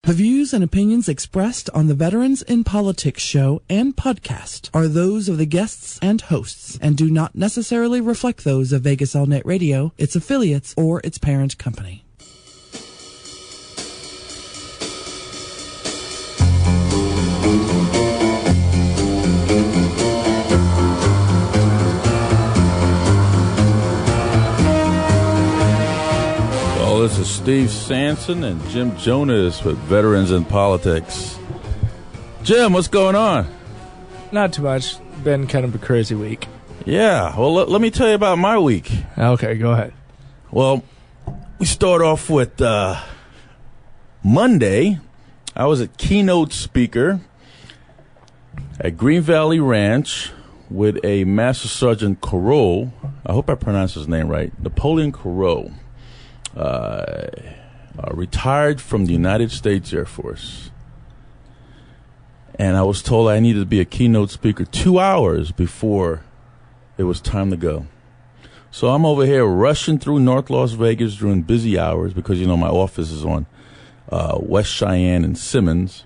The views and opinions expressed on the Veterans in Politics show and podcast are those of the guests and hosts and do not necessarily reflect those of Vegas All Net Radio, its affiliates, or its parent company. This is Steve Sanson and Jim Jonas with Veterans in Politics. Jim, what's going on? Not too much. Been kind of a crazy week. Yeah, well, let me tell you about my week. Okay, go ahead. Well, we start off with Monday. I was a keynote speaker at Green Valley Ranch with a Master Sergeant Corot. I hope I pronounced his name right. Napoleon Corot. Retired from the United States Air Force. And I was told I needed to be a keynote speaker 2 hours before it was time to go. So I'm over here rushing through North Las Vegas during busy hours because, you know, my office is on West Cheyenne and Simmons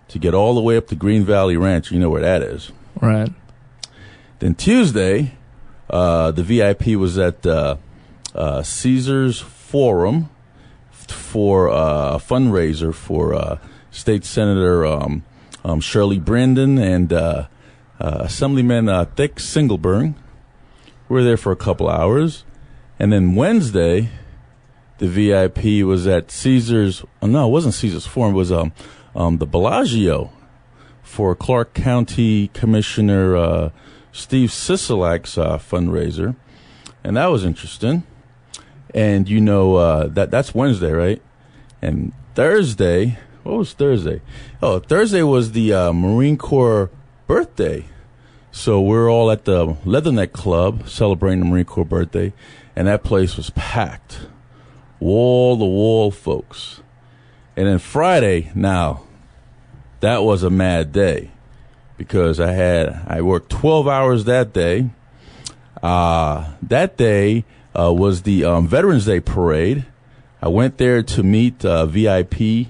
to get all the way up to Green Valley Ranch. You know where that is. Right. Then Tuesday, the VIP was at Caesars Forum for a fundraiser for State Senator Shirley Brandon and Assemblyman Thick Singleburn. We were there for a couple hours. And then Wednesday, the VIP was at Caesars. No, it wasn't Caesars Forum. It was the Bellagio for Clark County Commissioner Steve Sisolak's fundraiser. And that was interesting. And you know that's Wednesday, right? And Thursday, what was Thursday? Oh, Thursday was the Marine Corps birthday. So we're all at the Leatherneck Club celebrating the Marine Corps birthday, and that place was packed, wall to wall, folks. And then Friday, now that was a mad day because I worked 12 hours that day. That day was the Veterans Day Parade. I went there to meet VIP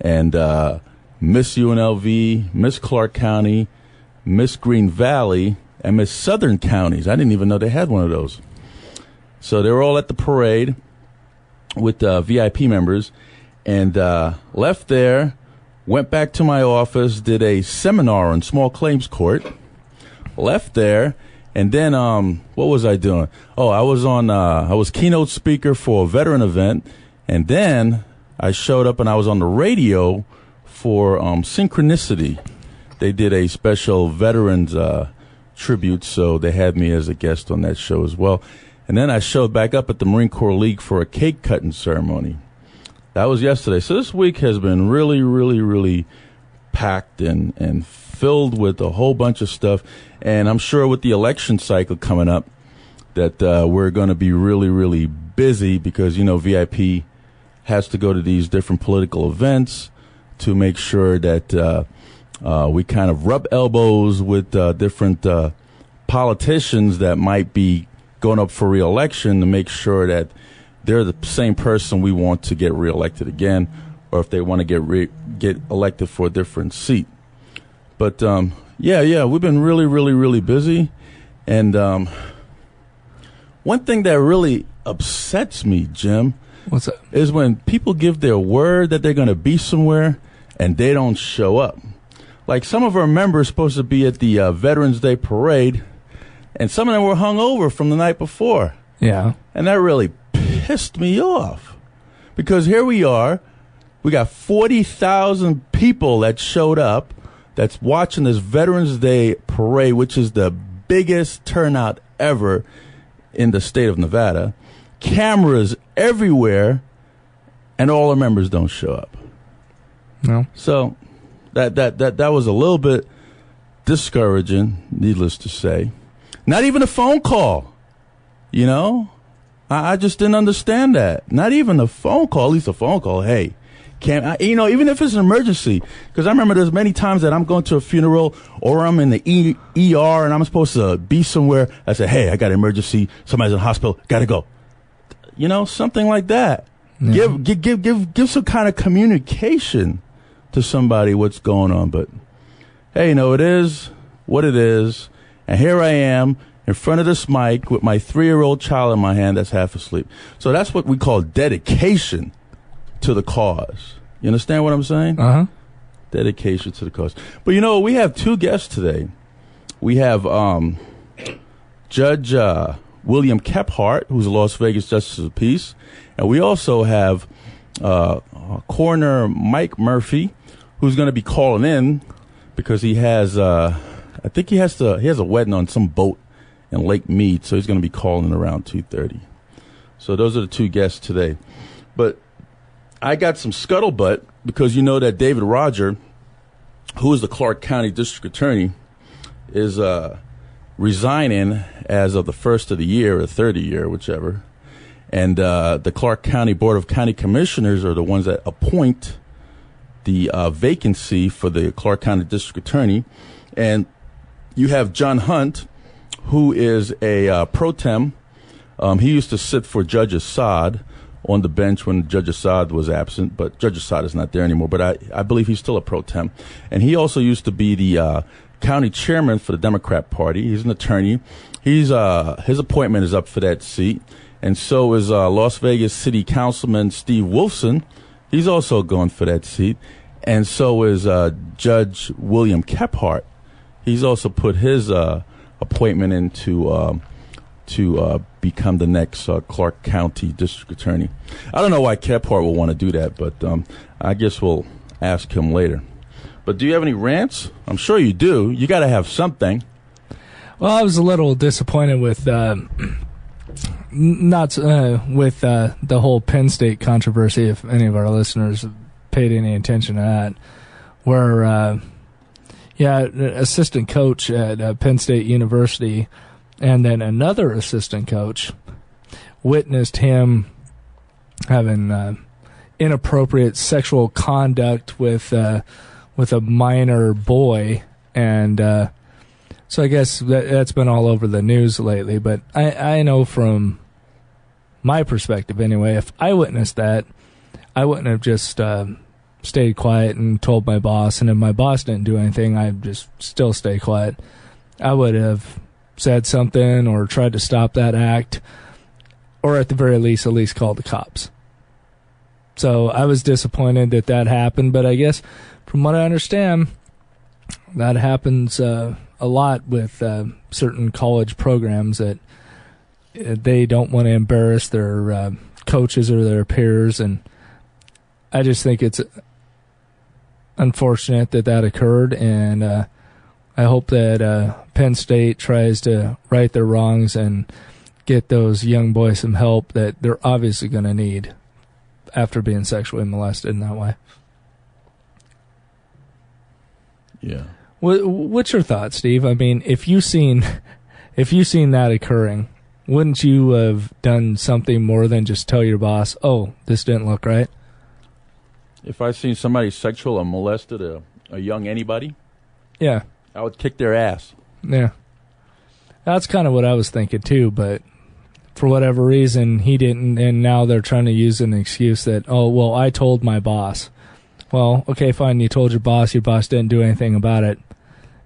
and Miss UNLV, Miss Clark County, Miss Green Valley, and Miss Southern Counties. I didn't even know they had one of those. So they were all at the parade with VIP members and left there, went back to my office, did a seminar on small claims court, left there. And then, what was I doing? Oh, I was keynote speaker for a veteran event. And then I showed up and I was on the radio for Synchronicity. They did a special veterans tribute, so they had me as a guest on that show as well. And then I showed back up at the Marine Corps League for a cake cutting ceremony. That was yesterday. So this week has been really, really, really packed and filled with a whole bunch of stuff. And I'm sure with the election cycle coming up that we're going to be really, really busy because, you know, VIP has to go to these different political events to make sure that we kind of rub elbows with different politicians that might be going up for re-election to make sure that they're the same person we want to get re-elected again, or if they want to get elected for a different seat. But yeah, we've been really, really, really busy. And one thing that really upsets me, Jim, what's that? Is when people give their word that they're going to be somewhere and they don't show up. Like some of our members supposed to be at the Veterans Day Parade, and some of them were hungover from the night before. Yeah. And that really pissed me off because here we are. We got 40,000 people that showed up that's watching this Veterans Day Parade, which is the biggest turnout ever in the state of Nevada. Cameras everywhere, and all our members don't show up. No. So that was a little bit discouraging, needless to say. Not even a phone call, you know? I just didn't understand that. Not even a phone call, at least a phone call. Hey, even if it's an emergency, because I remember there's many times that I'm going to a funeral or I'm in the ER and I'm supposed to be somewhere. I say, hey, I got an emergency. Somebody's in the hospital. Got to go. You know, something like that. Yeah. Give some kind of communication to somebody what's going on. But hey, it is what it is. And here I am in front of this mic with my 3-year-old child in my hand that's half asleep. So that's what we call dedication to the cause. You understand what I'm saying? Uh-huh. Dedication to the cause. But we have 2 guests today. We have Judge William Kephart, who's a Las Vegas Justice of the Peace. And we also have Coroner Mike Murphy, who's going to be calling in because he has, I think he has a wedding on some boat in Lake Mead, so he's going to be calling in around 2:30. So those are the 2 guests today. But I got some scuttlebutt because you know that David Roger, who is the Clark County District Attorney, is resigning as of the first of the year or third of the year, whichever. And the Clark County Board of County Commissioners are the ones that appoint the vacancy for the Clark County District Attorney. And you have John Hunt, who is a pro tem. He used to sit for Judge Assad on the bench when Judge Assad was absent, but Judge Assad is not there anymore. But I believe he's still a pro tem. And he also used to be the county chairman for the Democrat Party. He's an attorney. His appointment is up for that seat. And so is Las Vegas City Councilman Steve Wolfson. He's also going for that seat. And so is Judge William Kephart. He's also put his appointment in to become the next Clark County District Attorney. I don't know why Kephart will want to do that, but I guess we'll ask him later. But do you have any rants? I'm sure you do. You got to have something. Well, I was a little disappointed with the whole Penn State controversy, if any of our listeners paid any attention to that, where an assistant coach at Penn State University and then another assistant coach witnessed him having inappropriate sexual conduct with a minor boy, and so I guess that's been all over the news lately. But I know from my perspective anyway, if I witnessed that, I wouldn't have just stayed quiet and told my boss, and if my boss didn't do anything, I'd just still stay quiet. I would have said something or tried to stop that act, or at the very least, at least called the cops. So I was disappointed that happened, but I guess from what I understand, that happens a lot with certain college programs, that they don't want to embarrass their coaches or their peers, and I just think it's unfortunate that occurred, and I hope that Penn State tries to right their wrongs and get those young boys some help that they're obviously going to need after being sexually molested in that way. Yeah. What's your thought, Steve? I mean, if you seen that occurring, wouldn't you have done something more than just tell your boss, "Oh, this didn't look right"? If I seen somebody sexual or molested a young anybody, yeah, I would kick their ass. Yeah. That's kind of what I was thinking too, but for whatever reason, he didn't, and now they're trying to use an excuse that, "Oh, well, I told my boss." Well, okay, fine, you told your boss didn't do anything about it.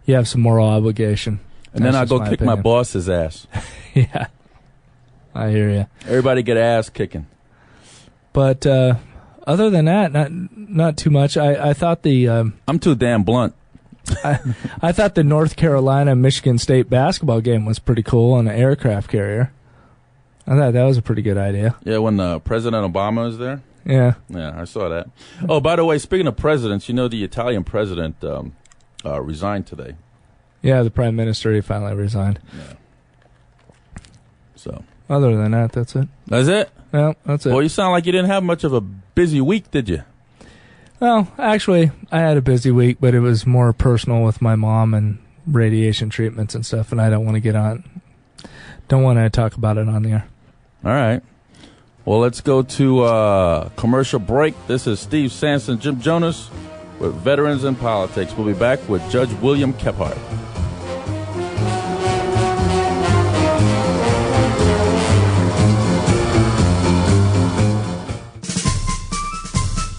You have some moral obligation. And then I'll go kick my boss's ass. Yeah. I hear you. Everybody get ass kicking. But other than that, not too much. I thought the... I'm too damn blunt. I thought the North Carolina-Michigan State basketball game was pretty cool on an aircraft carrier. I thought that was a pretty good idea. Yeah, when President Obama was there? Yeah. Yeah, I saw that. Oh, by the way, speaking of presidents, you know the Italian president resigned today. Yeah, the prime minister, he finally resigned. Yeah. So. Other than that, that's it. That's it? Yeah, that's it. Well, you sound like you didn't have much of a busy week, did you? Well, actually, I had a busy week, but it was more personal with my mom and radiation treatments and stuff, and I don't want to talk about it on the air. All right. Well, let's go to commercial break. This is Steve Sanson, Jim Jonas with Veterans in Politics. We'll be back with Judge William Kephart.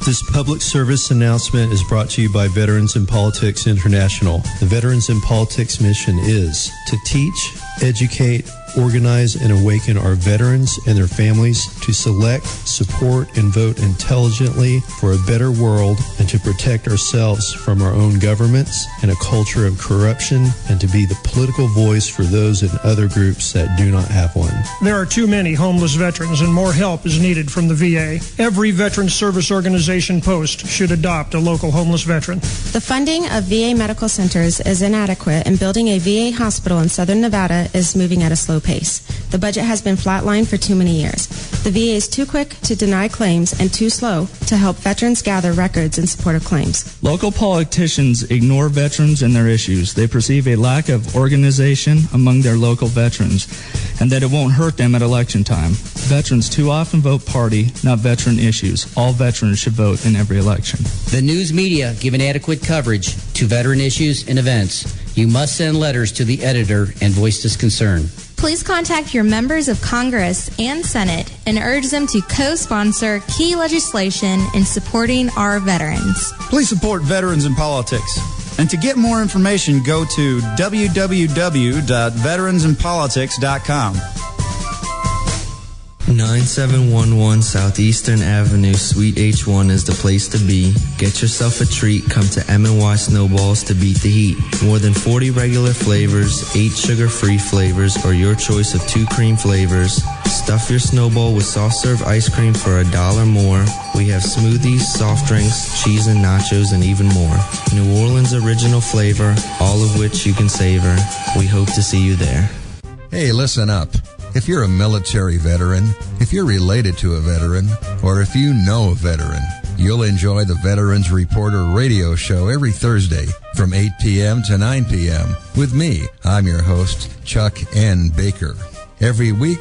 This public service announcement is brought to you by Veterans in Politics International. The Veterans in Politics mission is to teach, educate, organize, and awaken our veterans and their families to select, support, and vote intelligently for a better world, and to protect ourselves from our own governments and a culture of corruption, and to be the political voice for those in other groups that do not have one. There are too many homeless veterans, and more help is needed from the VA. Every veteran service organization post should adopt a local homeless veteran. The funding of VA medical centers is inadequate, and building a VA hospital in southern Nevada is moving at a slow pace. The budget has been flatlined for too many years. The VA is too quick to deny claims and too slow to help veterans gather records in support of claims. Local politicians ignore veterans and their issues. They perceive a lack of organization among their local veterans and that it won't hurt them at election time. Veterans too often vote party, not veteran issues. All veterans should vote in every election. The news media give inadequate coverage to veteran issues and events. You must send letters to the editor and voice this concern. Please contact your members of Congress and Senate and urge them to co-sponsor key legislation in supporting our veterans. Please support Veterans in Politics. And to get more information, go to www.veteransinpolitics.com. 9711 Southeastern Avenue, Suite H1 is the place to be. Get yourself a treat. Come to M&Y Snowballs to beat the heat. More than 40 regular flavors, 8 sugar-free flavors, or your choice of 2 cream flavors. Stuff your snowball with soft serve ice cream for $1 more. We have smoothies, soft drinks, cheese and nachos, and even more. New Orleans original flavor, all of which you can savor. We hope to see you there. Hey, listen up. If you're a military veteran, if you're related to a veteran, or if you know a veteran, you'll enjoy the Veterans Reporter radio show every Thursday from 8 p.m. to 9 p.m. with me. I'm your host, Chuck N. Baker. Every week,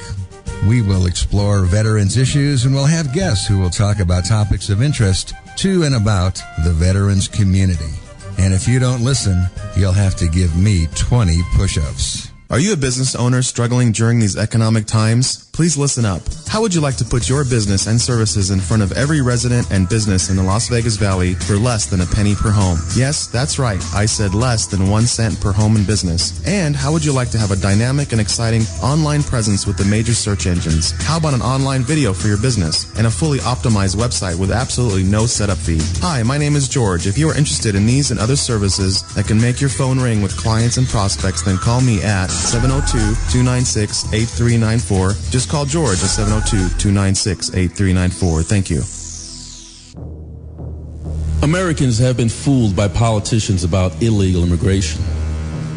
we will explore veterans' issues and we'll have guests who will talk about topics of interest to and about the veterans community. And if you don't listen, you'll have to give me 20 push-ups. Are you a business owner struggling during these economic times? Please listen up. How would you like to put your business and services in front of every resident and business in the Las Vegas Valley for less than a penny per home? Yes, that's right. I said less than 1 cent per home and business. And how would you like to have a dynamic and exciting online presence with the major search engines? How about an online video for your business and a fully optimized website with absolutely no setup fee? Hi, my name is George. If you are interested in these and other services that can make your phone ring with clients and prospects, then call me at 702-296-8394. Just call George at 702-296-8394. Thank you. Americans have been fooled by politicians about illegal immigration.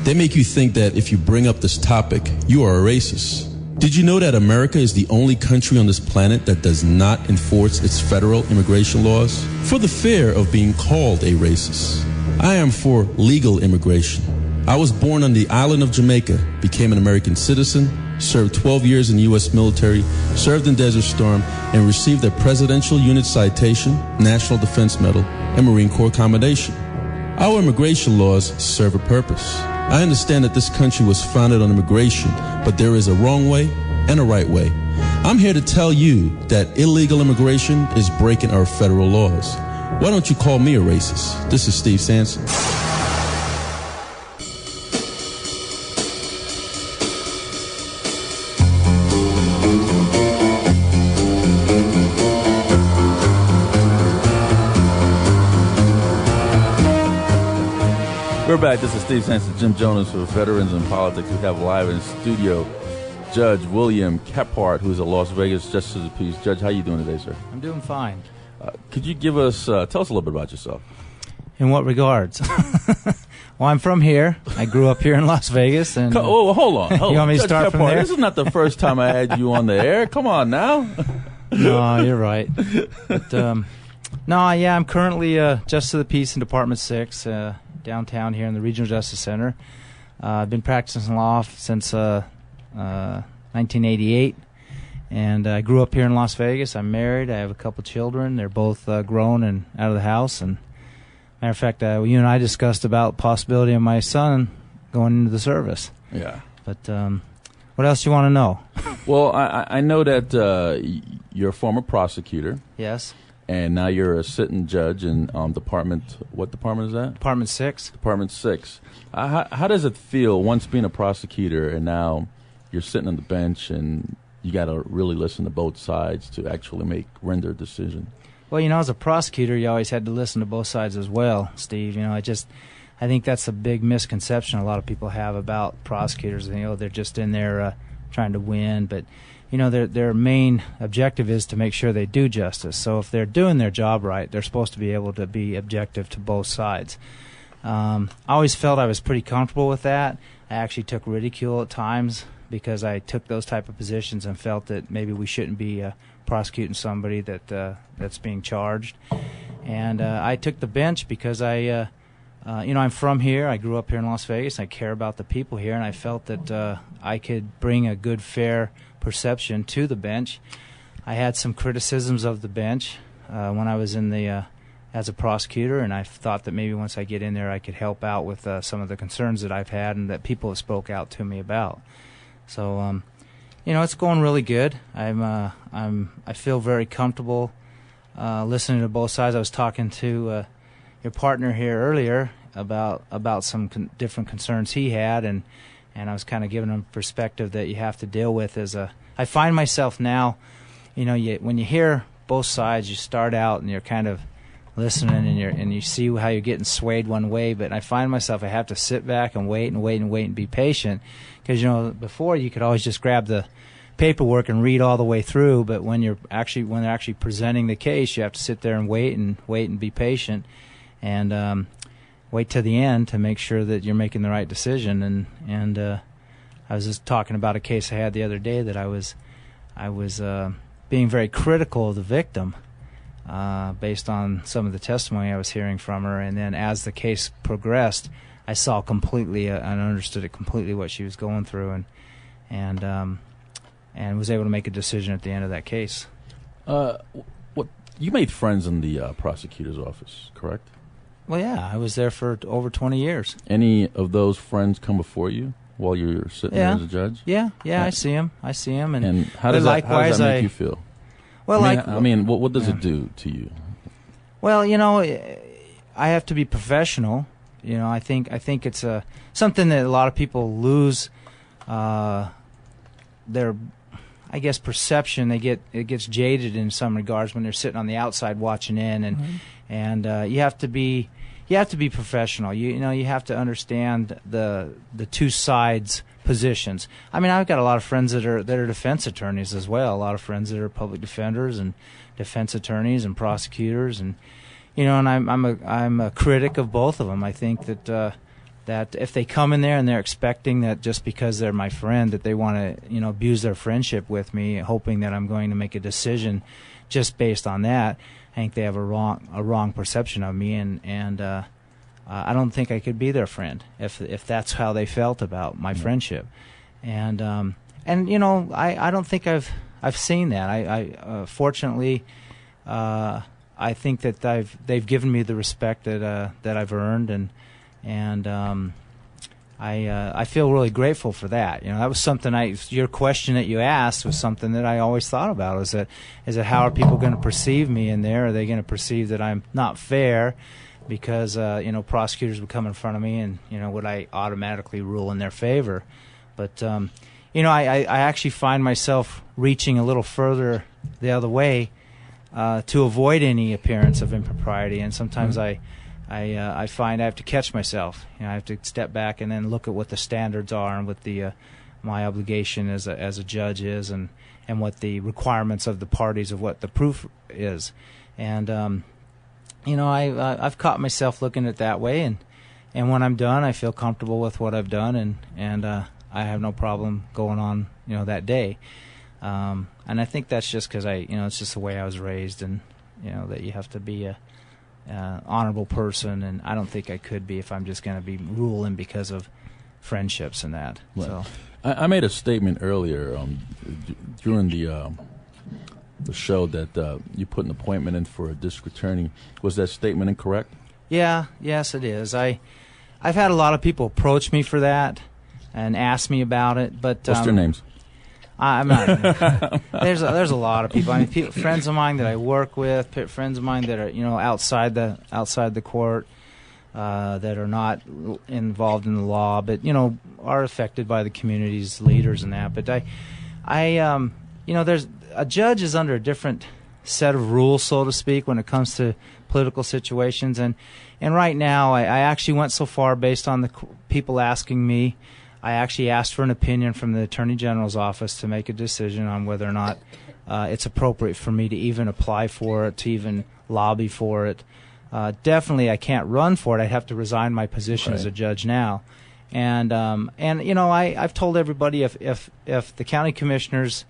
They make you think that if you bring up this topic, you are a racist. Did you know that America is the only country on this planet that does not enforce its federal immigration laws? For the fear of being called a racist. I am for legal immigration. I was born on the island of Jamaica, became an American citizen, served 12 years in the U.S. military, served in Desert Storm, and received a Presidential Unit Citation, National Defense Medal, and Marine Corps Commendation. Our immigration laws serve a purpose. I understand that this country was founded on immigration, but there is a wrong way and a right way. I'm here to tell you that illegal immigration is breaking our federal laws. Why don't you call me a racist? This is Steve Sanson. We're back. This is Steve Sanson, Jim Jonas for Veterans in Politics. We have live in studio Judge William Kephart, who is a Las Vegas Justice of the Peace. Judge, how are you doing today, sir? I'm doing fine. Could you give us, tell us a little bit about yourself? In what regards? Well, I'm from here. I grew up here in Las Vegas. And hold on. You want me to start from there? This is not the first time I had you on the air. Come on now. No, you're right. But, I'm currently Justice of the Peace in Department 6, downtown here in the Regional Justice Center. I've been practicing law since 1988, and I grew up here in Las Vegas. I'm married. I have a couple children. They're both grown and out of the house. And matter of fact, you and I discussed about the possibility of my son going into the service. Yeah. But what else do you want to know? Well, I know that you're a former prosecutor. Yes. and now you're a sitting judge in department. What department is that? Department 6. Department 6. How does it feel once being a prosecutor and now you're sitting on the bench and you got to really listen to both sides to actually render a decision? Well, as a prosecutor, you always had to listen to both sides as well, Steve. I think that's a big misconception a lot of people have about prosecutors. They're just in there trying to win, but their main objective is to make sure they do justice. So if they're doing their job right, they're supposed to be able to be objective to both sides. I always felt I was pretty comfortable with that. I actually took ridicule at times because I took those type of positions and felt that maybe we shouldn't be prosecuting somebody that's being charged. And I took the bench because I'm from here. I grew up here in Las Vegas. I care about the people here, and I felt that I could bring a good, fair perception to the bench. I had some criticisms of the bench when I was as a prosecutor, and I thought that maybe once I get in there I could help out with some of the concerns that I've had and that people have spoke out to me about. So, it's going really good. I feel very comfortable listening to both sides. I was talking to your partner here earlier about some different concerns he had, and I was kind of giving him perspective that you have to deal with I find myself now, when you hear both sides, you start out and you're kind of listening and you see how you're getting swayed one way, but I find myself I have to sit back and wait and be patient, because before you could always just grab the paperwork and read all the way through, but when they're actually presenting the case, you have to sit there and wait and be patient and wait to the end to make sure that you're making the right decision. And I was just talking about a case I had the other day that I was being very critical of the victim based on some of the testimony I was hearing from her, and then as the case progressed, I saw completely and understood it completely what she was going through, and was able to make a decision at the end of that case. You made friends in the prosecutor's office, correct? Well, yeah, I was there for over 20 years. Any of those friends come before you while you're sitting there as a judge? Yeah, I see them. And how does that make you feel? Well, what does it do to you? Well, I have to be professional. I think it's something that a lot of people lose their, I guess, perception. It gets jaded in some regards when they're sitting on the outside watching in, and you have to be professional. You have to understand the two sides' positions. I've got a lot of friends that are defense attorneys as well. A lot of friends that are public defenders and defense attorneys and prosecutors, and and I'm a critic of both of them. I think that if they come in there and they're expecting that just because they're my friend that they want to abuse their friendship with me, hoping that I'm going to make a decision just based on that, I think they have a wrong perception of me, and I don't think I could be their friend if that's how they felt about my friendship, and I don't think I've seen that. I fortunately I think that they've given me the respect that I've earned, and I feel really grateful for that. That was something your question that you asked was something that I always thought about. Is that how are people going to perceive me in there? Are they going to perceive that I'm not fair because prosecutors would come in front of me and would I automatically rule in their favor? But I actually find myself reaching a little further the other way to avoid any appearance of impropriety, and sometimes I find I have to catch myself. I have to step back and then look at what the standards are and what my obligation as a judge is, and what the requirements of the parties of what the proof is. And I've caught myself looking at it that way, and when I'm done, I feel comfortable with what I've done, and I have no problem going on that day. And I think that's just because it's just the way I was raised, and that you have to be a honorable person, and I don't think I could be if I'm just going to be ruling because of friendships and that. Right. So I made a statement earlier during the show that you put an appointment in for a district attorney. Was that statement incorrect? Yes, it is. I've had a lot of people approach me for that and ask me about it, but what's their names? I'm not. There's a lot of people. I mean, friends of mine that I work with, friends of mine that are outside the court, that are not involved in the law, but are affected by the community's leaders and that. But there's a judge is under a different set of rules, so to speak, when it comes to political situations. And right now, I actually went so far based on the people asking me. I actually asked for an opinion from the Attorney General's office to make a decision on whether or not it's appropriate for me to even apply for it, to even lobby for it. Definitely, I can't run for it. I'd have to resign my position as a judge now. And I've told everybody if the county commissioners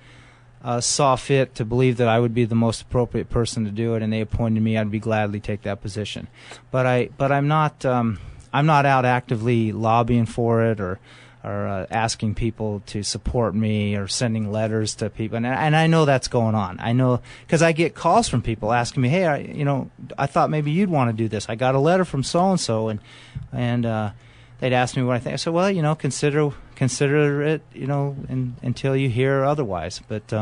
saw fit to believe that I would be the most appropriate person to do it, and they appointed me, I'd be gladly take that position. But I'm not out actively lobbying for it or asking people to support me or sending letters to people. And I know that's going on. I know because I get calls from people asking me, hey, I thought maybe you'd want to do this. I got a letter from so-and-so, and they'd ask me what I think. I said, well, consider it, until you hear otherwise. But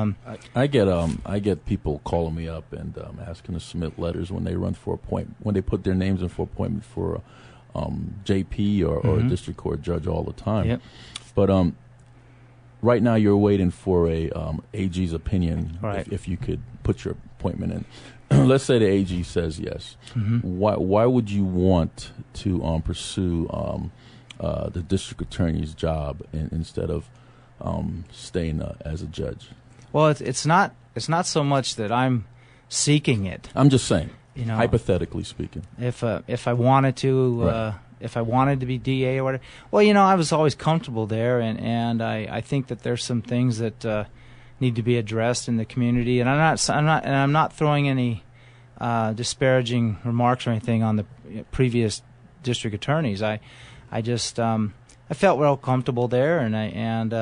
I get people calling me up and asking to submit letters when they run for appointment, when they put their names in for appointment for JP or a district court judge all the time. Yep. But right now you're waiting for a AG's opinion. Right. If you could put your appointment in. Let's say the AG says yes. Mm-hmm. Why would you want to pursue the district attorney's job instead of staying as a judge? Well, it's not so much that I'm seeking it. I'm just saying. Hypothetically speaking, if I wanted to, if I wanted to be DA or whatever, well, I was always comfortable there, and I think that there's some things that need to be addressed in the community, and I'm not throwing any disparaging remarks or anything on the previous district attorneys. I just I felt real comfortable there, and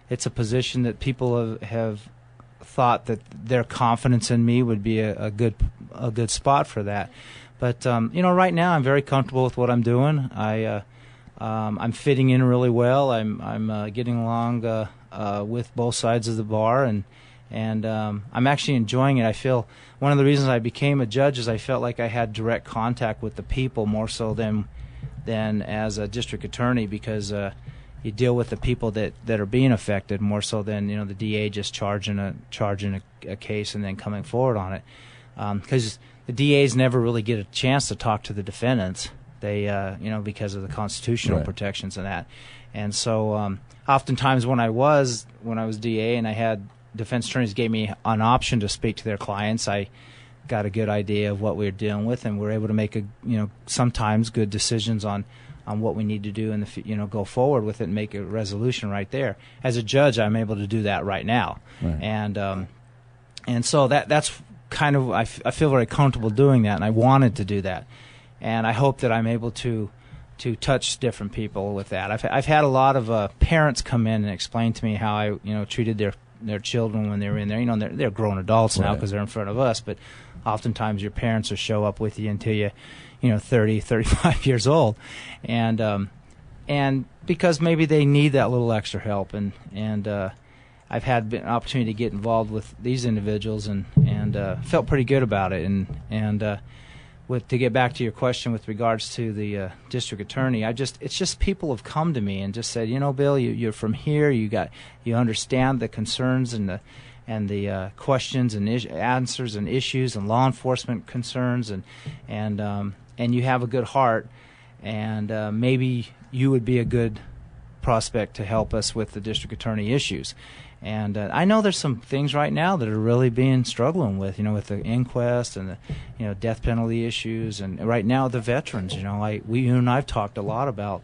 it's a position that people have thought that their confidence in me would be a good spot for that. But right now I'm very comfortable with what I'm doing. I'm fitting in really well. I'm getting along with both sides of the bar, and I'm actually enjoying it. I feel one of the reasons I became a judge is I felt like I had direct contact with the people more so than as a district attorney, because you deal with the people that are being affected more so than the DA just charging a case and then coming forward on it, because the DAs never really get a chance to talk to the defendants. They because of the constitutional protections and that, and so oftentimes when I was DA and I had defense attorneys gave me an option to speak to their clients, I got a good idea of what we were dealing with, and we're able to make sometimes good decisions on what we need to do in the go forward with it and make a resolution right there. As a judge, I'm able to do that right now, and so that's kind of I feel very comfortable doing that, and I wanted to do that, and I hope that I'm able to touch different people with that. I've had a lot of parents come in and explain to me how I treated their children when they were in there. They're grown adults now because they're in front of us, but oftentimes your parents will show up with you until you 30, 35 years old, and because maybe they need that little extra help, and I've had an opportunity to get involved with these individuals and felt pretty good about it, and to get back to your question with regards to the district attorney, it's just people have come to me and just said, Bill, you're from here, you understand the concerns and the questions and answers and issues and law enforcement concerns, and you have a good heart, and maybe you would be a good prospect to help us with the district attorney issues. And I know there's some things right now that are really being struggling with the inquest and the death penalty issues, and right now the veterans. You and I've talked a lot about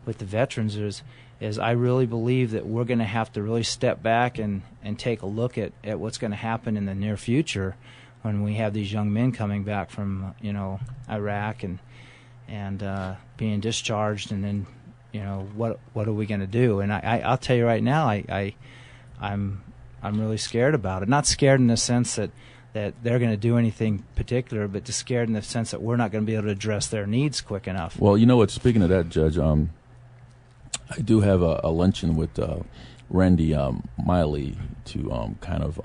with the veterans is I really believe that we're going to have to really step back and take a look at what's going to happen in the near future when we have these young men coming back from Iraq and being discharged, and then what are we going to do? And I'll tell you right now, I'm really scared about it. Not scared in the sense that they're going to do anything particular, but just scared in the sense that we're not going to be able to address their needs quick enough. Well, what? Speaking of that, Judge, I do have a luncheon with Randy Miley to kind of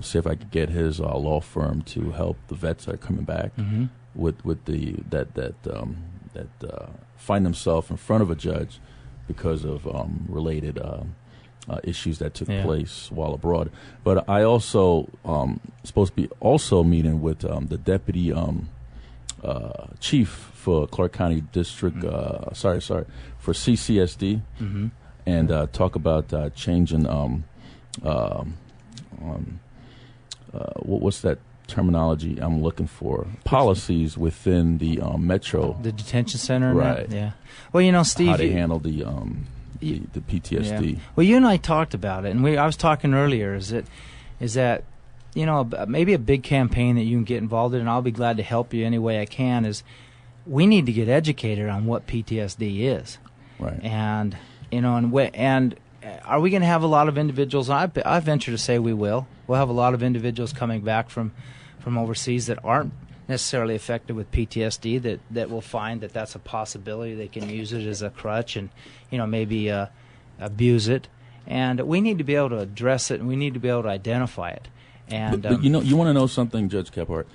see if I could get his law firm to help the vets that are coming back with the that find themselves in front of a judge because of related issues that took place while abroad. But I also supposed to be also meeting with the deputy chief for Clark County District. For CCSD, and talk about changing. What's that terminology I'm looking for? Policies within the metro, the detention center, right? Yeah. Well, Steve, how they handle the PTSD. Yeah. Well, you and I talked about it, and I was talking earlier. Is that maybe a big campaign that you can get involved in, and I'll be glad to help you any way I can. Is we need to get educated on what PTSD is, right? And and are we going to have a lot of individuals? I venture to say we will. We'll have a lot of individuals coming back from overseas that aren't necessarily affected with PTSD that will find that that's a possibility. They can use it as a crutch and maybe abuse it. And we need to be able to address it, and we need to be able to identify it. And but you want to know something, Judge Kephart?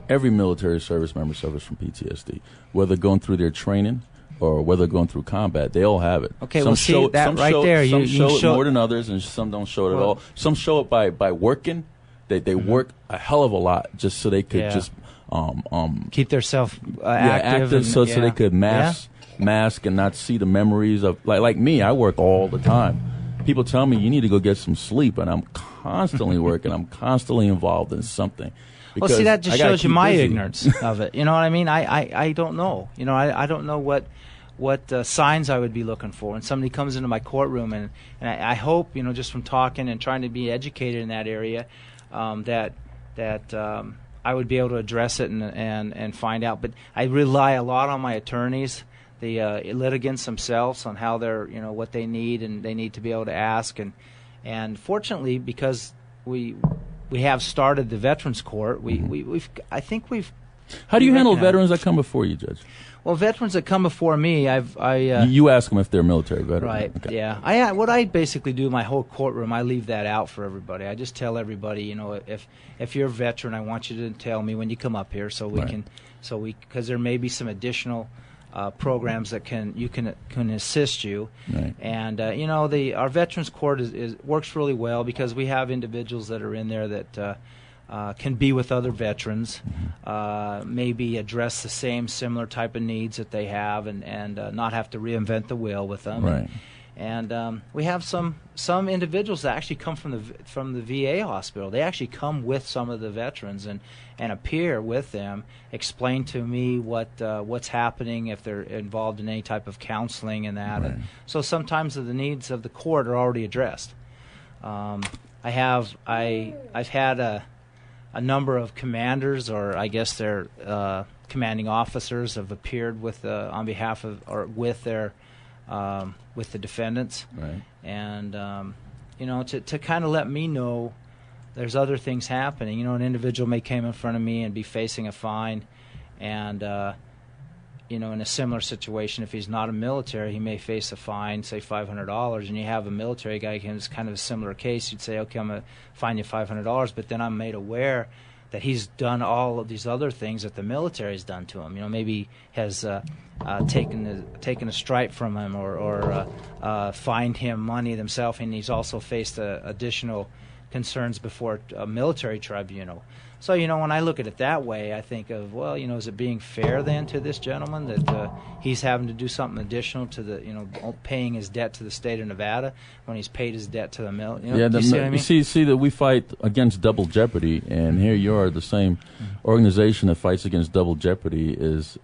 Every military service member suffers from PTSD, whether going through their training or whether going through combat. They all have it. Okay, some show that some right show, there. Some show it more than others, and some don't show it at all. Some show it by working. They work a hell of a lot just so they could just keep themselves active, so they could mask and not see the memories of like me. I work all the time. People tell me you need to go get some sleep, and I'm constantly working. I'm constantly involved in something. Well, see, that just shows you my ignorance of it. You know what I mean? I don't know. I don't know what signs I would be looking for when somebody comes into my courtroom, and I hope, just from talking and trying to be educated in that area, that I would be able to address it and find out. But I rely a lot on my attorneys, the litigants themselves, on how they're, what they need, and they need to be able to ask. And fortunately, because we have started the Veterans Court, I think we've. How do you handle veterans that come before you, Judge? Well, veterans that come before me, you ask them if they're military veterans, right? Okay. Yeah. What I basically do, my whole courtroom, I leave that out for everybody. I just tell everybody, if you're a veteran, I want you to tell me when you come up here, because there may be some additional programs that can assist you. Right. And our Veterans Court works really well because we have individuals that are in there that can be with other veterans, maybe address the similar type of needs that they have, and not have to reinvent the wheel with them. Right. And we have some individuals that actually come from the VA hospital. They actually come with some of the veterans and appear with them, explain to me what's happening, if they're involved in any type of counseling and that. Right. And so sometimes the needs of the court are already addressed. I've had a number of commanders, or I guess they're commanding officers, have appeared with on behalf of or with their with the defendants, right. And to kind of let me know there's other things happening. An individual may come in front of me and be facing a fine, and in a similar situation, if he's not a military, he may face a fine, say $500, and you have a military guy who's kind of a similar case. You'd say, okay, I'm going to fine you $500, but then I'm made aware that he's done all of these other things that the military's done to him. Maybe has taken a stripe from him, or fined him money themselves, and he's also faced additional concerns before a military tribunal. So, when I look at it that way, I think of, well, is it being fair then to this gentleman that he's having to do something additional to the, paying his debt to the state of Nevada when he's paid his debt to the military? Yeah, you see what I mean? see that we fight against double jeopardy, and here you are, the same organization that fights against double jeopardy is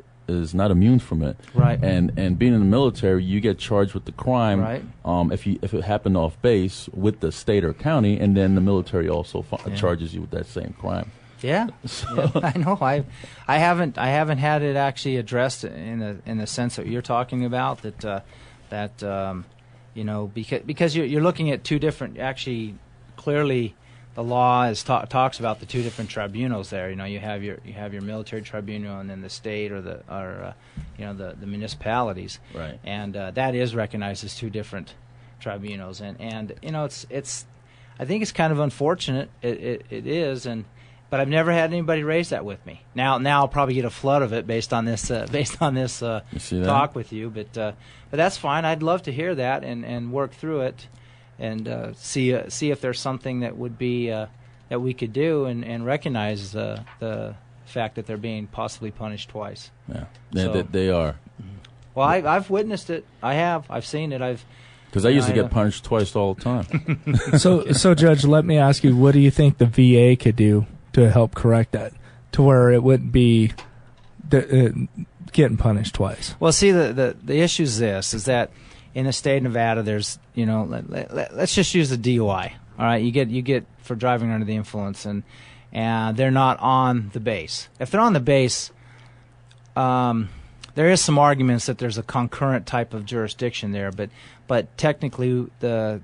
not immune from it. Right. And being in the military, you get charged with the crime. Right. If it happened off base with the state or county, and then the military also charges you with that same crime. Yeah, I know. I haven't had it actually addressed in the sense that you're talking about. Because you're looking at two different. Actually, clearly, the law talks about the two different tribunals there. You have your military tribunal, and then the state or the municipalities. Right. And that is recognized as two different tribunals, and it's I think it's kind of unfortunate. It is, but I've never had anybody raise that with me. Now I'll probably get a flood of it based on this talk with you, but that's fine. I'd love to hear that and work through it and see if there's something that would be that we could do and recognize the fact that they're being possibly punished twice. Yeah, they are. Well, I've witnessed it. I've seen it. Because I used to get punished twice all the time. So, Judge, let me ask you, what do you think the VA could do to help correct that, to where it wouldn't be getting punished twice? Well, see, the issue is this, is that in the state of Nevada, there's, let's just use the DUI. All right, you get for driving under the influence, and they're not on the base. If they're on the base, there is some arguments that there's a concurrent type of jurisdiction there, but technically the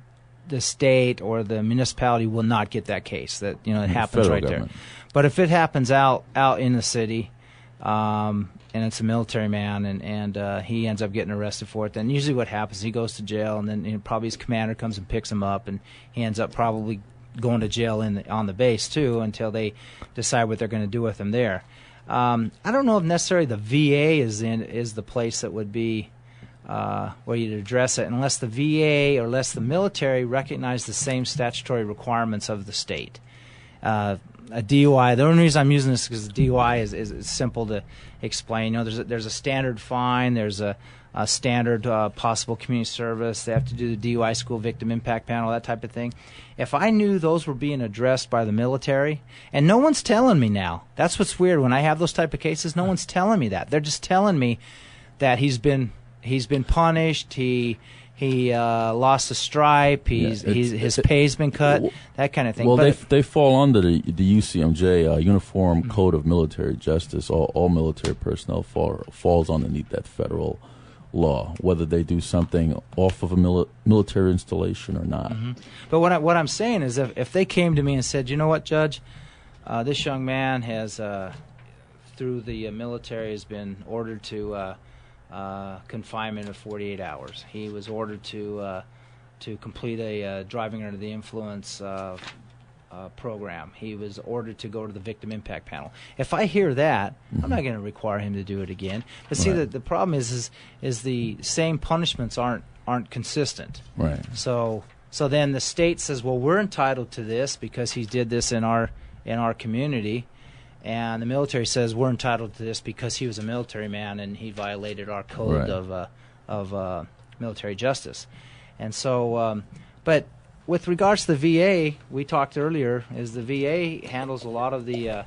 state or the municipality will not get that case. That it happens right there. But if it happens out in the city, and it's a military man, and he ends up getting arrested for it, then usually what happens, he goes to jail, and then probably his commander comes and picks him up, and he ends up probably going to jail on the base too until they decide what they're going to do with him there. I don't know if necessarily the VA is the place that would be where you'd address it, unless the VA or unless the military recognize the same statutory requirements of the state. A DUI, the only reason I'm using this is because the DUI is simple to explain. There's a standard fine, there's a standard possible community service. They have to do the DUI school victim impact panel, that type of thing. If I knew those were being addressed by the military, and no one's telling me now. That's what's weird. When I have those type of cases, no one's telling me that. They're just telling me that he's been punished. He lost a stripe. His pay's been cut. That kind of thing. Well, they fall under the UCMJ Uniform Code of Military Justice. All military personnel falls underneath that federal law, whether they do something off of a military installation or not. Mm-hmm. But what I'm saying is, if they came to me and said, you know what, Judge, this young man has, through the military, has been ordered to confinement of 48 hours. He was ordered to complete a driving under the influence program. He was ordered to go to the victim impact panel. If I hear that, I'm not going to require him to do it again. But see, the problem is the same punishments aren't consistent. Right. So then the state says, well, we're entitled to this because he did this in our community, and the military says we're entitled to this because he was a military man and he violated our code of military justice. And so, but with regards to the VA, we talked earlier, is the VA handles a lot of the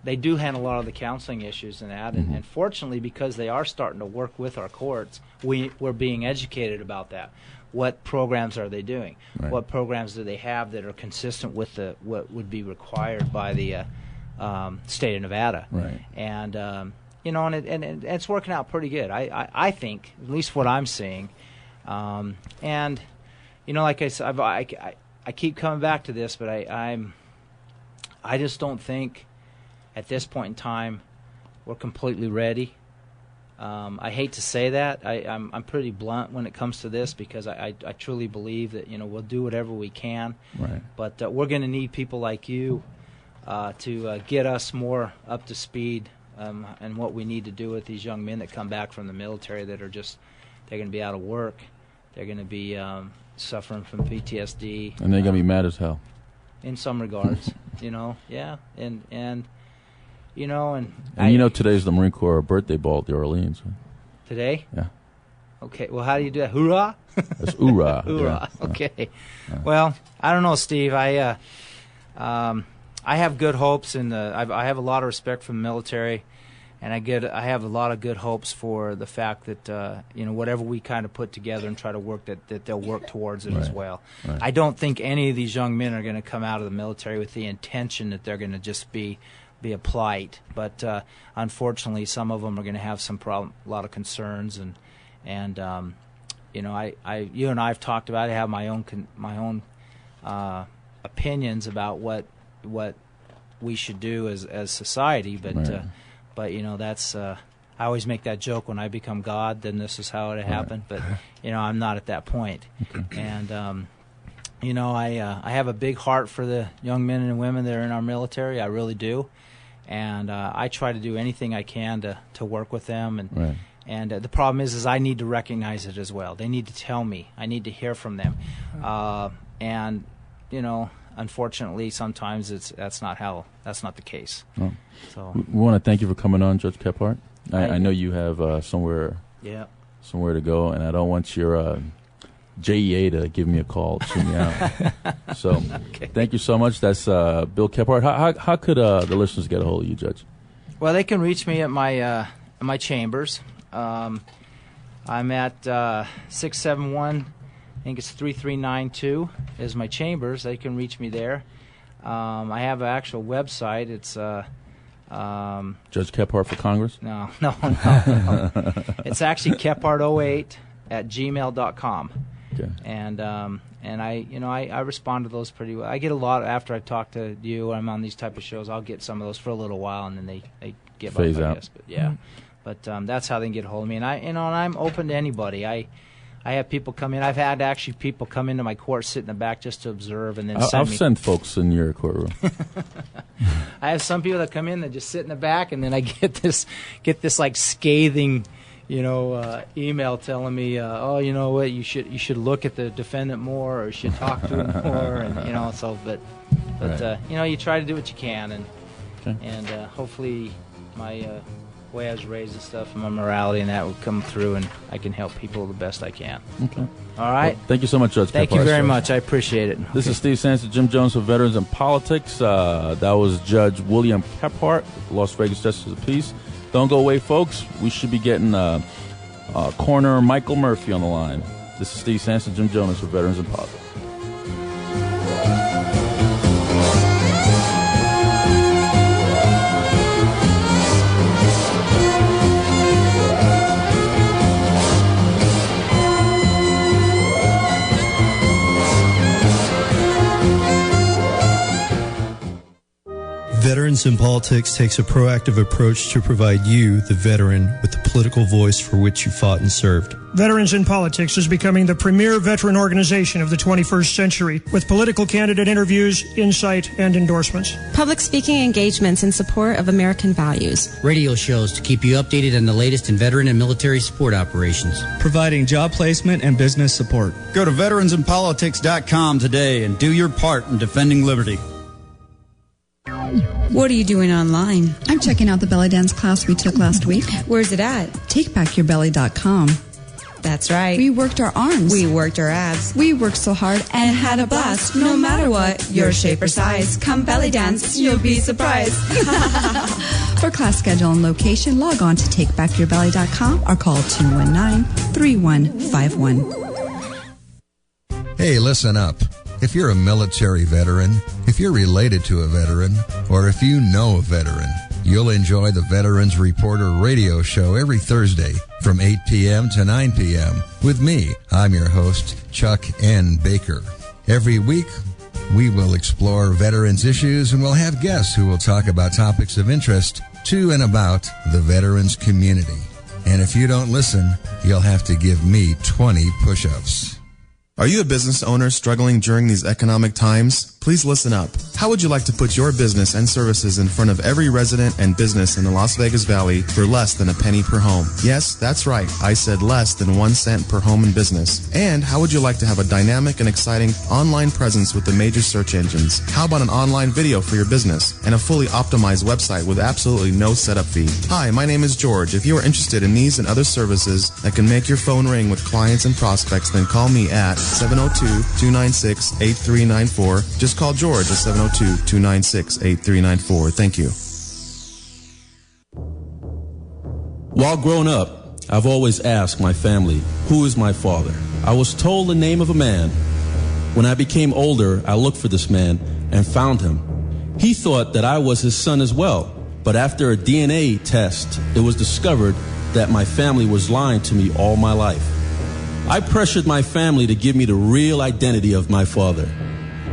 they do handle a lot of the counseling issues and that, and fortunately, because they are starting to work with our courts, we're being educated about that. What programs are they doing? Right. What programs do they have that are consistent with what would be required by the state of Nevada? Right. And and it's working out pretty good. I think, at least what I'm seeing, and like I said, I keep coming back to this, but I just don't think at this point in time we're completely ready. I hate to say that. I'm pretty blunt when it comes to this because I truly believe that we'll do whatever we can. Right. But we're going to need people like you to get us more up to speed and what we need to do with these young men that come back from the military that are they're going to be out of work. They're going to be suffering from PTSD. And they're going to be mad as hell. In some regards, yeah. And today's the Marine Corps birthday ball at the Orleans. Right? Today? Yeah. Okay, well, how do you do that? Hoorah? That's hoorah. Hoorah, yeah. Okay. Yeah. Well, I don't know, Steve. I have good hopes, and I have a lot of respect for the military, and I have a lot of good hopes for the fact that whatever we kind of put together and try to work that they'll work towards it as well. Right. I don't think any of these young men are going to come out of the military with the intention that they're going to just be a plight, but unfortunately, some of them are going to have a lot of concerns, and you and I have talked about it. I have my own opinions about what we should do as society, but that's I always make that joke, when I become God, then this is how it happened. But, I'm not at that point. And, I have a big heart for the young men and women that are in our military. I really do. And I try to do anything I can to work with them. And the problem is I need to recognize it as well. They need to tell me. I need to hear from them. Unfortunately, sometimes that's not the case. Oh. So we want to thank you for coming on, Judge Kephart. I know you have somewhere to go, and I don't want your JEA to give me a call, chew me out. So thank you so much. That's Bill Kephart. How could the listeners get a hold of you, Judge? Well, they can reach me at my chambers. I'm at 671. I think it's 3392 is my chambers. They can reach me there. I have an actual website. It's Judge Kephart for Congress? No. It's actually kephart08@gmail.com. Okay. And I respond to those pretty well. I get a lot after I talk to you. I'm on these type of shows. I'll get some of those for a little while, and then they get phase out. Guess. But yeah, that's how they can get a hold of me. And I'm open to anybody. I have people come in. I've had actually people come into my court, sit in the back just to observe, and then I'll send folks in your courtroom. I have some people that come in that just sit in the back, and then I get this like scathing, email telling me, you know what, you should look at the defendant more, or you should talk to him more, and you try to do what you can, and hopefully my way I was raised and stuff, and my morality and that would come through, and I can help people the best I can. Okay. All right. Well, thank you so much, Judge. Thank you very much. I appreciate it. This is Steve Sanson, Jim Jones for Veterans in Politics. That was Judge William Kephart, Las Vegas Justice of the Peace. Don't go away, folks. We should be getting Coroner Michael Murphy on the line. This is Steve Sanson, Jim Jones for Veterans in Politics. Veterans in Politics takes a proactive approach to provide you, the veteran, with the political voice for which you fought and served. Veterans in Politics is becoming the premier veteran organization of the 21st century, with political candidate interviews, insight, and endorsements. Public speaking engagements in support of American values. Radio shows to keep you updated on the latest in veteran and military support operations. Providing job placement and business support. Go to veteransinpolitics.com today and do your part in defending liberty. What are you doing online? I'm checking out the belly dance class we took last week. Where's it at? TakeBackYourBelly.com. That's right. We worked our arms. We worked our abs. We worked so hard and had a blast. No matter what, your shape or size, come belly dance, you'll be surprised. For class schedule and location, log on to TakeBackYourBelly.com or call 219-3151. Hey, listen up. If you're a military veteran, if you're related to a veteran, or if you know a veteran, you'll enjoy the Veterans Reporter radio show every Thursday from 8 p.m. to 9 p.m. with me. I'm your host, Chuck N. Baker. Every week, we will explore veterans issues, and we'll have guests who will talk about topics of interest to and about the veterans community. And if you don't listen, you'll have to give me 20 push-ups. Are you a business owner struggling during these economic times? Please listen up. How would you like to put your business and services in front of every resident and business in the Las Vegas Valley for less than a penny per home? Yes, that's right. I said less than 1 cent per home and business. And how would you like to have a dynamic and exciting online presence with the major search engines? How about an online video for your business and a fully optimized website with absolutely no setup fee? Hi, my name is George. If you are interested in these and other services that can make your phone ring with clients and prospects, then call me at 702-296-8394. Just call George at 702-296-8394. Thank you. While growing up, I've always asked my family, who is my father? I was told the name of a man. When I became older, I looked for this man and found him. He thought that I was his son as well, but after a DNA test, it was discovered that my family was lying to me all my life. I pressured my family to give me the real identity of my father.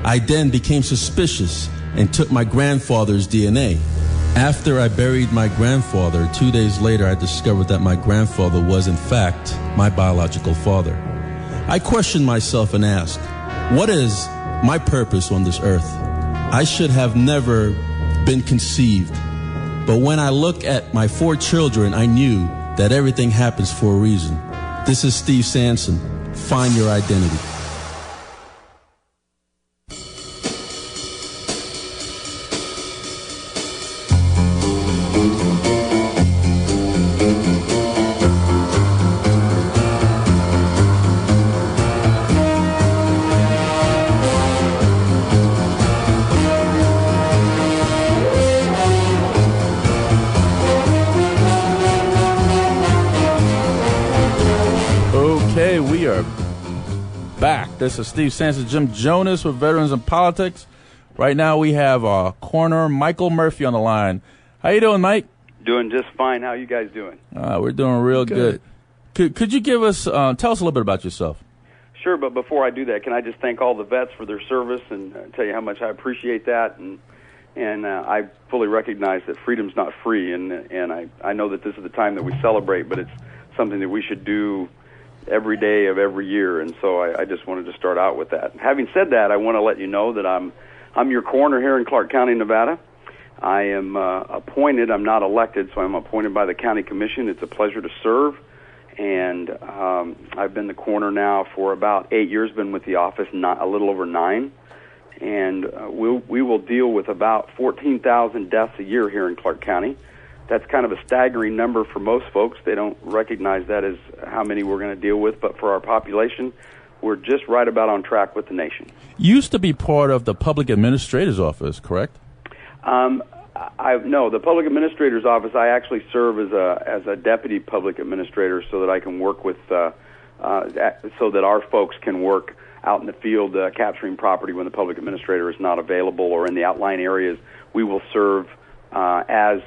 I then became suspicious and took my grandfather's DNA. After I buried my grandfather, 2 days later, I discovered that my grandfather was, in fact, my biological father. I questioned myself and asked, what is my purpose on this earth? I should have never been conceived. But when I look at my 4 children, I knew that everything happens for a reason. This is Steve Sanson. Find your identity. This is Steve Sanson, Jim Jonas with Veterans in Politics. Right now we have Coroner Michael Murphy on the line. How you doing, Mike? Doing just fine. How you guys doing? We're doing real good. Could you give us, tell us a little bit about yourself? Sure, but before I do that, can I just thank all the vets for their service and tell you how much I appreciate that, and I fully recognize that freedom's not free, and I know that this is the time that we celebrate, but it's something that we should do every day of every year, and so I just wanted to start out with that. Having said that, I want to let you know that I'm your coroner here in Clark County, Nevada. I am appointed. I'm not elected, so I'm appointed by the county commission. It's a pleasure to serve, and I've been the coroner now for about 8 years. Been with the office a little over 9, and we will deal with about 14,000 deaths a year here in Clark County. That's kind of a staggering number for most folks. They don't recognize that as how many we're going to deal with, but for our population, we're just right about on track with the nation. You used to be part of the Public Administrator's Office, correct? No, the Public Administrator's Office, I actually serve as a Deputy Public Administrator so that I can work with, so that our folks can work out in the field capturing property when the Public Administrator is not available, or in the outlying areas. We will serve as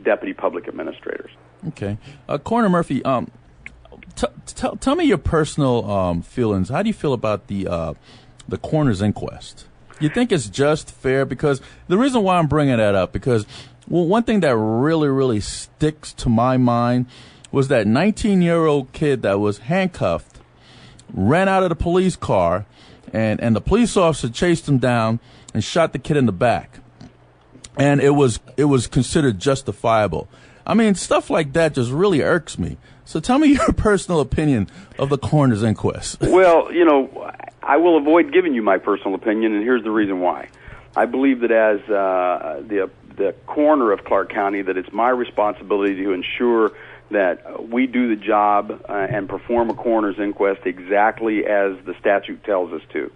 Deputy Public Administrators. Okay. Coroner Murphy, tell me your personal feelings. How do you feel about the coroner's inquest? You think it's just, fair? Because the reason why I'm bringing that up, because one thing that really, really sticks to my mind was that 19-year-old kid that was handcuffed, ran out of the police car, and the police officer chased him down and shot the kid in the back. And it was considered justifiable. I mean, stuff like that just really irks me. So tell me your personal opinion of the coroner's inquest. Well, I will avoid giving you my personal opinion, and here's the reason why. I believe that as the coroner of Clark County, that it's my responsibility to ensure that we do the job and perform a coroner's inquest exactly as the statute tells us to.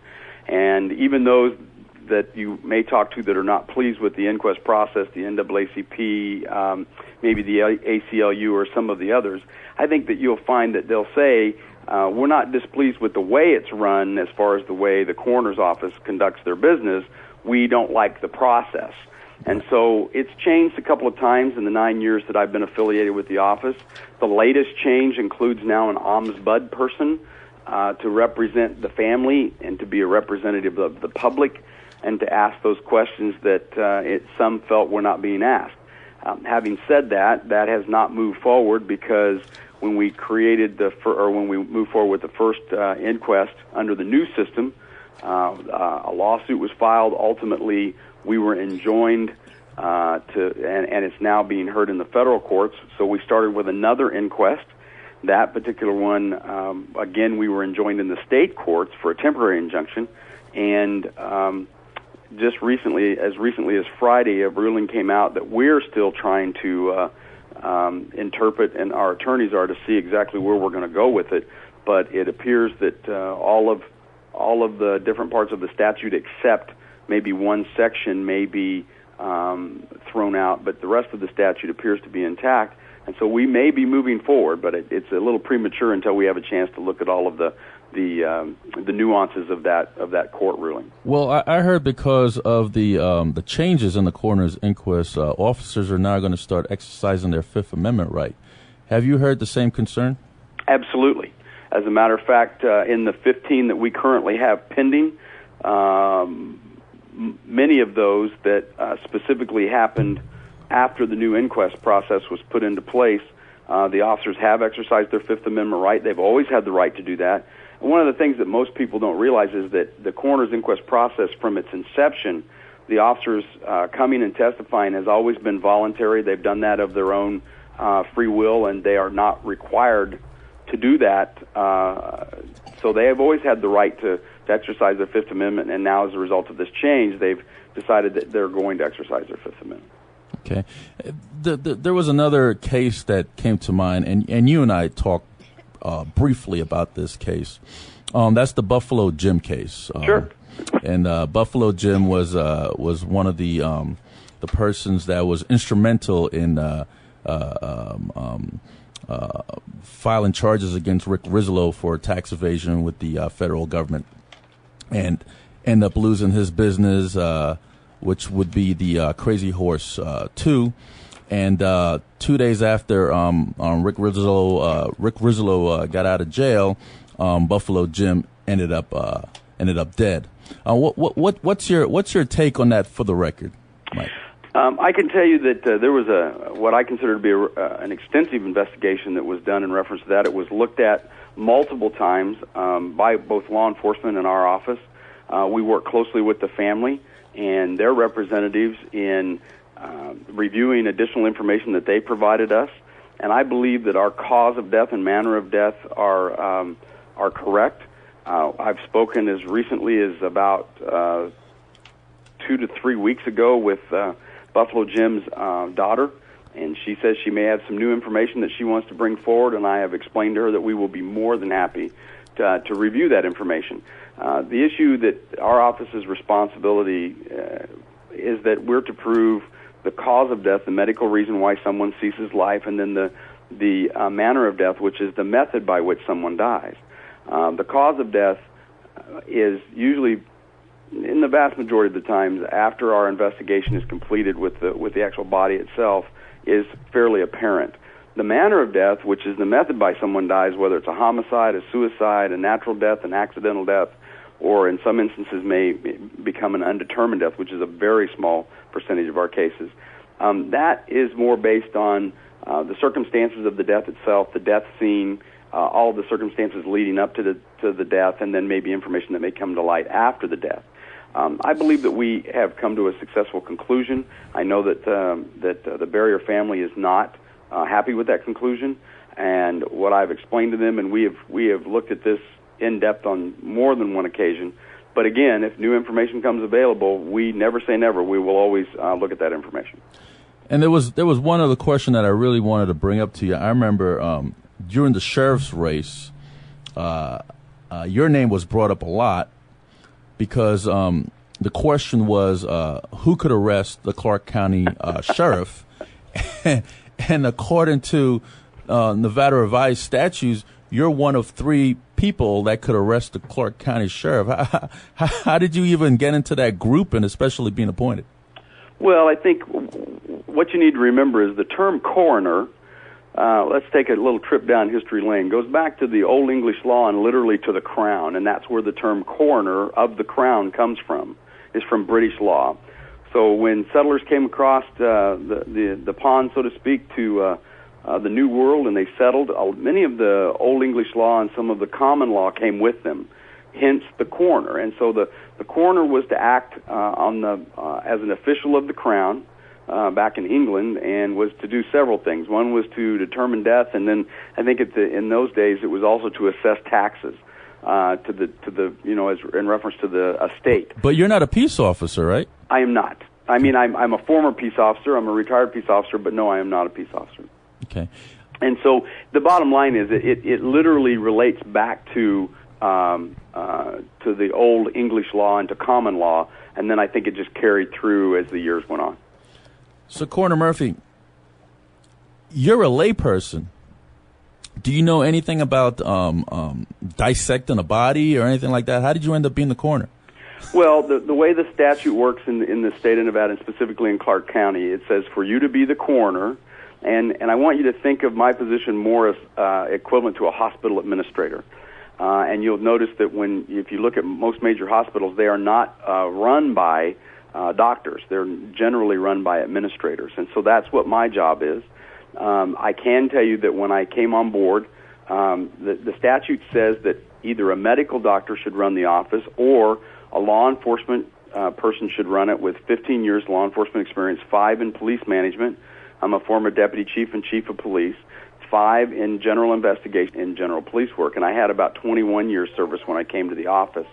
And even those that you may talk to that are not pleased with the inquest process, the NAACP, maybe the ACLU or some of the others, I think that you'll find that they'll say, we're not displeased with the way it's run as far as the way the coroner's office conducts their business. We don't like the process. And so it's changed a couple of times in the 9 years that I've been affiliated with the office. The latest change includes now an ombudsman person to represent the family and to be a representative of the public, and to ask those questions that some felt were not being asked. Having said that, that has not moved forward, because when we created when we moved forward with the first inquest under the new system, a lawsuit was filed. Ultimately, we were enjoined and it's now being heard in the federal courts. So we started with another inquest. That particular one, again, we were enjoined in the state courts for a temporary injunction, and just recently as Friday, a ruling came out that we're still trying to interpret, and our attorneys are, to see exactly where we're going to go with it. But it appears that all of the different parts of the statute, except maybe one section, may be thrown out, but the rest of the statute appears to be intact. And so we may be moving forward, but it's a little premature until we have a chance to look at all of the nuances of that court ruling. Well, I heard because of the changes in the coroner's inquest, officers are now going to start exercising their Fifth Amendment right. Have you heard the same concern? Absolutely. As a matter of fact, in the 15 that we currently have pending, many of those that specifically happened after the new inquest process was put into place, the officers have exercised their Fifth Amendment right. They've always had the right to do that. And one of the things that most people don't realize is that the coroner's inquest process, from its inception, the officers coming and testifying has always been voluntary. They've done that of their own free will, and they are not required to do that. So they have always had the right to exercise their Fifth Amendment, and now as a result of this change, they've decided that they're going to exercise their Fifth Amendment. Okay. There was another case that came to mind, and you and I talked briefly about this case. That's the Buffalo Jim case. Sure. And Buffalo Jim was one of the persons that was instrumental in filing charges against Rick Rizzo for tax evasion with the federal government, and end up losing his business, which would be the Crazy Horse 2. And 2 days after Rick Rizzo got out of jail, Buffalo Jim ended up dead. What's your take on that for the record, Mike? I can tell you that there was what I consider to be an extensive investigation that was done in reference to that. It was looked at multiple times by both law enforcement and our office. We work closely with the family and their representatives in reviewing additional information that they provided us. And I believe that our cause of death and manner of death are correct. I've spoken as recently as about 2 to 3 weeks ago with Buffalo Jim's daughter, and she says she may have some new information that she wants to bring forward, and I have explained to her that we will be more than happy to review that information. The issue that our office's responsibility is that we're to prove the cause of death, the medical reason why someone ceases life, and then the manner of death, which is the method by which someone dies. The cause of death is usually, in the vast majority of the times, after our investigation is completed with the actual body itself, is fairly apparent. The manner of death, which is the method by someone dies, whether it's a homicide, a suicide, a natural death, an accidental death, or in some instances may become an undetermined death, which is a very small percentage of our cases. That is more based on the circumstances of the death itself, the death scene, all of the circumstances leading up to the death, and then maybe information that may come to light after the death. I believe that we have come to a successful conclusion. I know that the Barrier family is not happy with that conclusion, and what I've explained to them, and we have looked at this in depth on more than one occasion. But again, if new information comes available, we never say never. We will always look at that information. And there was one other question that I really wanted to bring up to you. I remember during the sheriff's race, your name was brought up a lot because the question was who could arrest the Clark County sheriff. And according to Nevada revised statutes, you're one of 3 people that could arrest the Clark County sheriff. How did you even get into that group, and especially being appointed? Well, I think what you need to remember is the term coroner, let's take a little trip down history lane, goes back to the Old English law and literally to the crown, and that's where the term coroner of the crown comes from, is from British law. So when settlers came across the pond, so to speak, to the New World, and they settled, many of the Old English law and some of the common law came with them, hence the coroner. And so the coroner was to act as an official of the crown back in England, and was to do several things. One was to determine death, and then I think in those days it was also to assess taxes as in reference to the estate. But you're not a peace officer, right? I am not. I mean, I'm a former peace officer. I'm a retired peace officer, but no, I am not a peace officer. Okay. And so the bottom line is it literally relates back to the Old English law and to common law, and then I think it just carried through as the years went on. So, Coroner Murphy, you're a layperson. Do you know anything about dissecting a body or anything like that? How did you end up being the coroner? Well, the way the statute works in the state of Nevada, and specifically in Clark County, it says for you to be the coroner, and I want you to think of my position more as equivalent to a hospital administrator. And you'll notice that if you look at most major hospitals, they are not run by doctors. They're generally run by administrators, and so that's what my job is. I can tell you that when I came on board, the statute says that either a medical doctor should run the office or a law enforcement person should run it with 15 years law enforcement experience, 5 in police management. I'm a former deputy chief and chief of police, 5 in general investigation and general police work, and I had about 21 years service when I came to the office,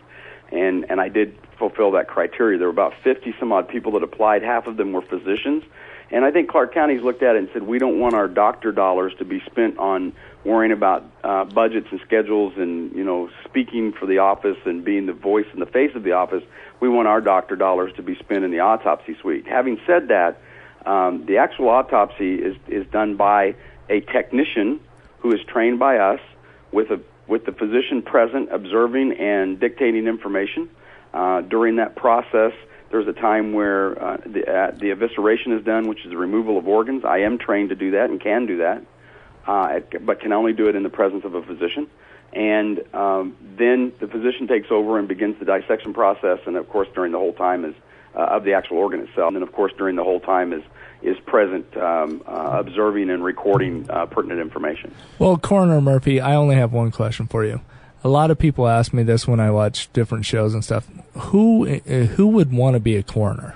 and I did fulfill that criteria. There were about 50-some-odd people that applied. Half of them were physicians, and I think Clark County's looked at it and said, we don't want our doctor dollars to be spent on worrying about budgets and schedules and, speaking for the office and being the voice and the face of the office. We want our doctor dollars to be spent in the autopsy suite. Having said that, the actual autopsy is done by a technician who is trained by us with the physician present, observing and dictating information. During that process, there's a time where the evisceration is done, which is the removal of organs. I am trained to do that and can do that, but can only do it in the presence of a physician. And then the physician takes over and begins the dissection process, and of course during the whole time is of the actual organ itself. And then of course during the whole time is present, observing and recording pertinent information. Well, Coroner Murphy, I only have one question for you. A lot of people ask me this when I watch different shows and stuff. Who would want to be a coroner?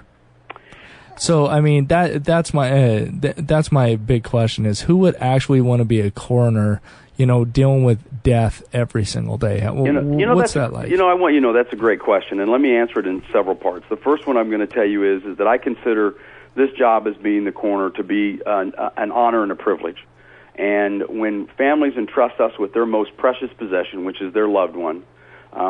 So, I mean, that's my big question: is who would actually want to be a coroner? Dealing with death every single day. What's that like? That's a great question, and let me answer it in several parts. The first one I'm going to tell you is that I consider this job as being the coroner to be an honor and a privilege. And when families entrust us with their most precious possession, which is their loved one,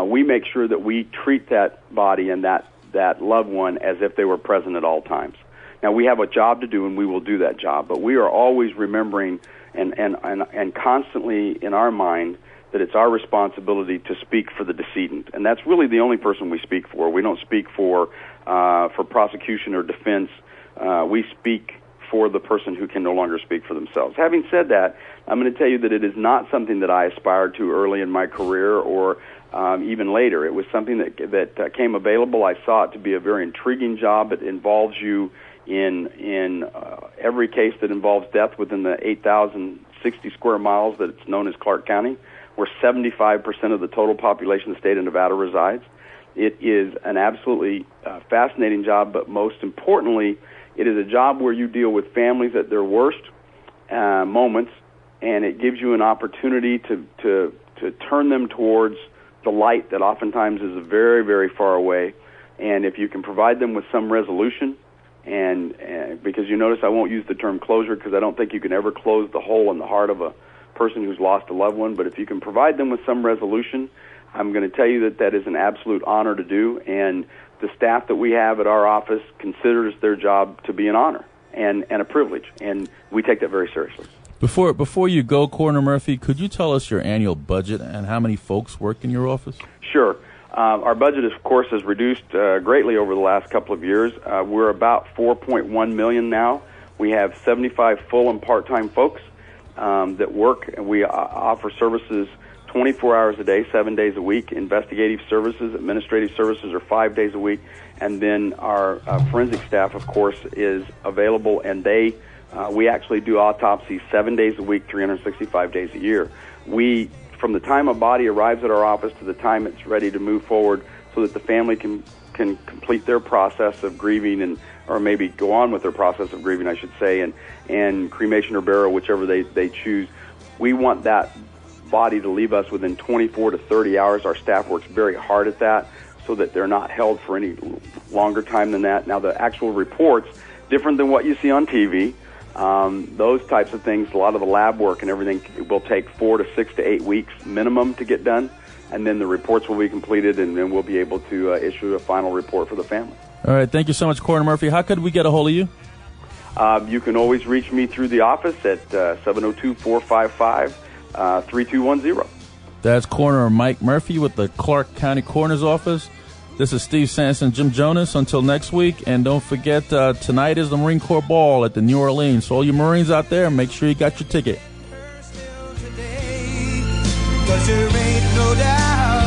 we make sure that we treat that body and that loved one as if they were present at all times. Now, we have a job to do, and we will do that job, but we are always remembering and constantly in our mind that it's our responsibility to speak for the decedent. And that's really the only person we speak for. We don't speak for prosecution or defense. We speak for the person who can no longer speak for themselves. Having said that, I'm going to tell you that it is not something that I aspired to early in my career or even later. It was something that came available. I saw it to be a very intriguing job. It involves you in every case that involves death within the 8,060 square miles that it's known as Clark County, where 75% of the total population of the state of Nevada resides. It is an absolutely fascinating job, but most importantly, it is a job where you deal with families at their worst moments, and it gives you an opportunity to turn them towards the light that oftentimes is very, very far away. And if you can provide them with some resolution, and because you notice I won't use the term closure because I don't think you can ever close the hole in the heart of a person who's lost a loved one, but if you can provide them with some resolution, I'm going to tell you that is an absolute honor to do, and the staff that we have at our office considers their job to be an honor and a privilege, and we take that very seriously. Before you go, Coroner Murphy, could you tell us your annual budget and how many folks work in your office? Sure. Our budget, of course, has reduced greatly over the last couple of years. We're about $4.1 million now. We have 75 full and part-time folks that work, and we offer services 24 hours a day, 7 days a week. Investigative services, administrative services are 5 days a week, and then our forensic staff, of course, is available, and we actually do autopsies 7 days a week, 365 days a year. From the time a body arrives at our office to the time it's ready to move forward so that the family can complete their process of grieving or maybe go on with their process of grieving, I should say, and cremation or burial, whichever they choose. We want that body to leave us within 24 to 30 hours. Our staff works very hard at that so that they're not held for any longer time than that. Now, the actual reports, different than what you see on TV, those types of things, a lot of the lab work and everything will take 4 to 6 to 8 weeks minimum to get done, and then the reports will be completed, and then we'll be able to issue a final report for the family. All right, thank you so much, Coroner Murphy. How could we get a hold of you? You can always reach me through the office at 702-455-3210. That's Coroner Mike Murphy with the Clark County Coroner's Office. This is Steve Sanson, Jim Jonas. Until next week, and don't forget, tonight is the Marine Corps Ball at the New Orleans. So all you Marines out there, make sure you got your ticket. 'Cause there ain't no doubt